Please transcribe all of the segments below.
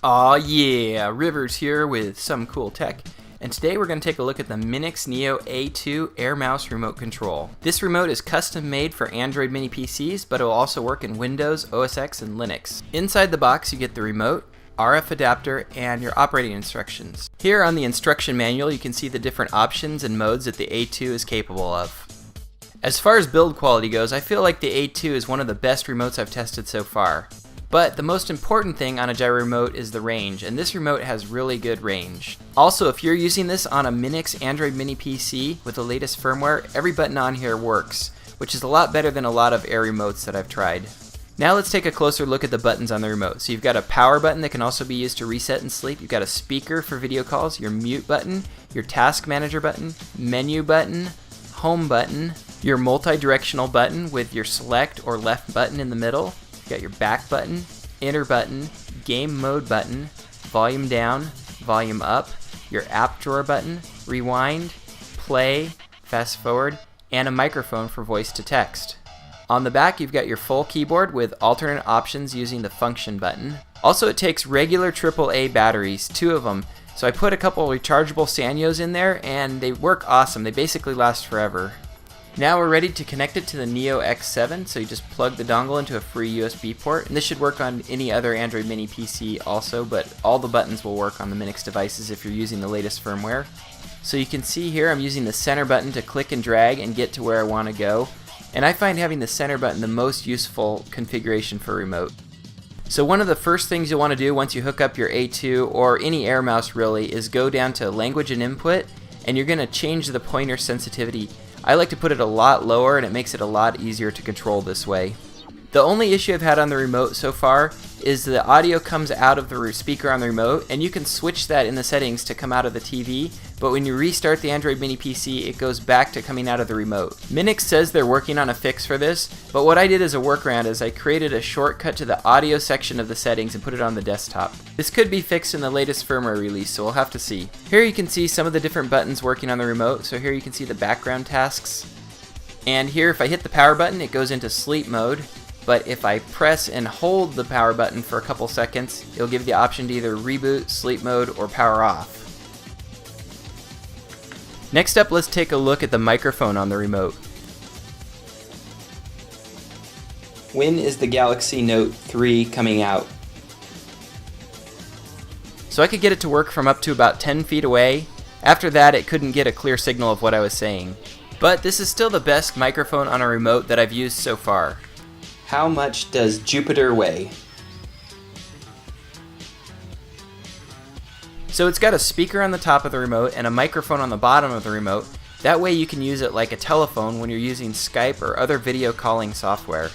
Aw yeah, Rivers here with some cool tech, and today we're going to take a look at the MINIX NEO A2 Air Mouse Remote Control. This remote is custom made for Android mini PCs, but it will also work in Windows, OS X, and Linux. Inside the box you get the remote, RF adapter, and your operating instructions. Here on the instruction manual you can see the different options and modes that the A2 is capable of. As far as build quality goes, I feel like the A2 is one of the best remotes I've tested so far. But the most important thing on a gyro remote is the range, and this remote has really good range. Also, if you're using this on a MINIX Android mini PC with the latest firmware, every button on here works, which is a lot better than a lot of Air remotes that I've tried. Now let's take a closer look at the buttons on the remote. So you've got a power button that can also be used to reset and sleep. You've got a speaker for video calls, your mute button, your task manager button, menu button, home button, your multi-directional button with your select or left button in the middle. You got your back button, enter button, game mode button, volume down, volume up, your app drawer button, rewind, play, fast forward, and a microphone for voice to text. On the back you've got your full keyboard with alternate options using the function button. Also it takes regular AAA batteries, 2 of them, so I put a couple rechargeable Sanyos in there and they work awesome. They basically last forever. Now we're ready to connect it to the Neo X7, so you just plug the dongle into a free USB port, and this should work on any other Android mini PC also, but all the buttons will work on the MINIX devices if you're using the latest firmware. So you can see here I'm using the center button to click and drag and get to where I want to go, and I find having the center button the most useful configuration for a remote. So one of the first things you'll want to do once you hook up your A2 or any Air mouse really is go down to language and input, and you're going to change the pointer sensitivity. I like to put it a lot lower and it makes it a lot easier to control this way. The only issue I've had on the remote so far is the audio comes out of the speaker on the remote, and you can switch that in the settings to come out of the TV, but when you restart the Android mini PC it goes back to coming out of the remote. MINIX says they're working on a fix for this, but what I did as a workaround is I created a shortcut to the audio section of the settings and put it on the desktop. This could be fixed in the latest firmware release, so we'll have to see. Here you can see some of the different buttons working on the remote, so here you can see the background tasks. And here if I hit the power button it goes into sleep mode. But if I press and hold the power button for a couple seconds, it'll give you the option to either reboot, sleep mode, or power off. Next up, let's take a look at the microphone on the remote. When is the Galaxy Note 3 coming out? So I could get it to work from up to about 10 feet away. After that, it couldn't get a clear signal of what I was saying. But this is still the best microphone on a remote that I've used so far. How much does Jupiter weigh? So it's got a speaker on the top of the remote and a microphone on the bottom of the remote. That way you can use it like a telephone when you're using Skype or other video calling software.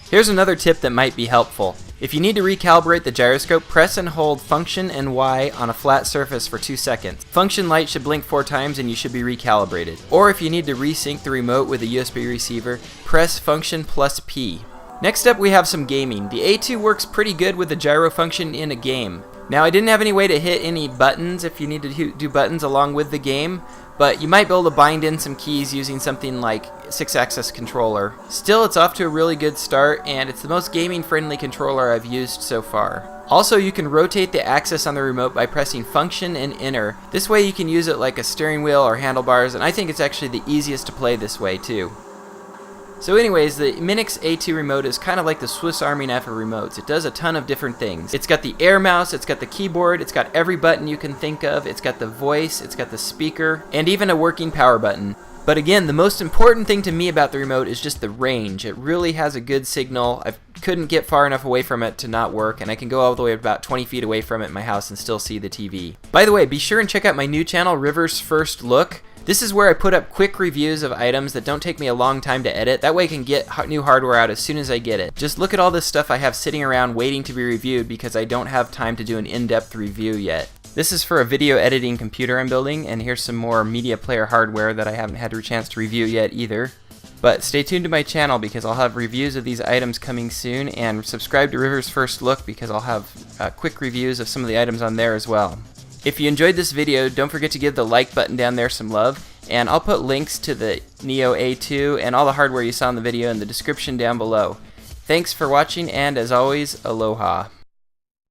Here's another tip that might be helpful. If you need to recalibrate the gyroscope, press and hold function and Y on a flat surface for 2 seconds. Function light should blink 4 times and you should be recalibrated. Or if you need to resync the remote with a USB receiver, press function plus P. Next up we have some gaming. The A2 works pretty good with the gyro function in a game. Now I didn't have any way to hit any buttons if you need to do buttons along with the game, but you might be able to bind in some keys using something like 6-axis controller. Still, it's off to a really good start, and it's the most gaming friendly controller I've used so far. Also, you can rotate the axis on the remote by pressing function and enter. This way you can use it like a steering wheel or handlebars, and I think it's actually the easiest to play this way too. So anyways, the MINIX A2 remote is kind of like the Swiss Army knife of remotes. It does a ton of different things. It's got the Air mouse, it's got the keyboard, it's got every button you can think of, it's got the voice, it's got the speaker, and even a working power button. But again, the most important thing to me about the remote is just the range. It really has a good signal. I couldn't get far enough away from it to not work, and I can go all the way about 20 feet away from it in my house and still see the TV. By the way, be sure and check out my new channel, Rivers First Look. This is where I put up quick reviews of items that don't take me a long time to edit. That way I can get new hardware out as soon as I get it. Just look at all this stuff I have sitting around waiting to be reviewed because I don't have time to do an in-depth review yet. This is for a video editing computer I'm building, and here's some more media player hardware that I haven't had a chance to review yet either. But stay tuned to my channel because I'll have reviews of these items coming soon, and subscribe to Rivers First Look because I'll have quick reviews of some of the items on there as well. If you enjoyed this video, don't forget to give the like button down there some love, and I'll put links to the Neo A2 and all the hardware you saw in the video in the description down below. Thanks for watching, and as always, aloha.